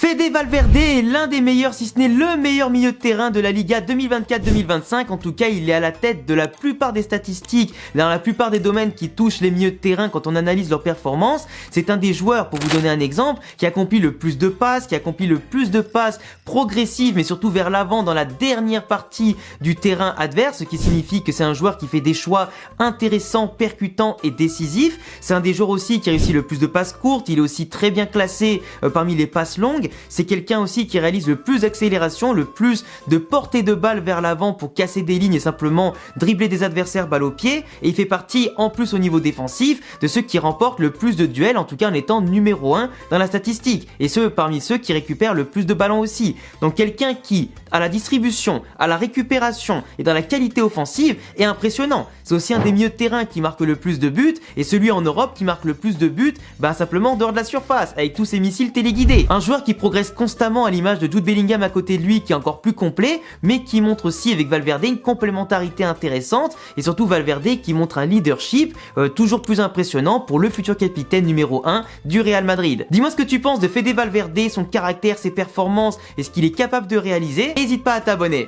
Fede Valverde est l'un des meilleurs, si ce n'est le meilleur milieu de terrain de la Liga 2024-2025. En tout cas, il est à la tête de la plupart des statistiques, dans la plupart des domaines qui touchent les milieux de terrain quand on analyse leurs performances. C'est un des joueurs, pour vous donner un exemple, qui accomplit le plus de passes, progressives, mais surtout vers l'avant dans la dernière partie du terrain adverse, ce qui signifie que c'est un joueur qui fait des choix intéressants, percutants et décisifs. C'est un des joueurs aussi qui réussit le plus de passes courtes. Il est aussi très bien classé parmi les passes longues. C'est quelqu'un aussi qui réalise le plus d'accélération, le plus de portée de balle vers l'avant pour casser des lignes et simplement dribbler des adversaires balle au pied. Et il fait partie, en plus au niveau défensif, de ceux qui remportent le plus de duels, en tout cas en étant numéro 1 dans la statistique. Et parmi ceux qui récupèrent le plus de ballons aussi. Donc quelqu'un qui, à la distribution, à la récupération et dans la qualité offensive, est impressionnant. C'est aussi un des milieux de terrain qui marque le plus de buts et celui en Europe qui marque le plus de buts, simplement en dehors de la surface, avec tous ses missiles téléguidés. Un joueur qui progresse constamment à l'image de Jude Bellingham à côté de lui, qui est encore plus complet, mais qui montre aussi avec Valverde une complémentarité intéressante, et surtout Valverde qui montre un leadership toujours plus impressionnant pour le futur capitaine numéro 1 du Real Madrid. Dis-moi ce que tu penses de Fede Valverde, son caractère, ses performances et ce qu'il est capable de réaliser. N'hésite pas à t'abonner.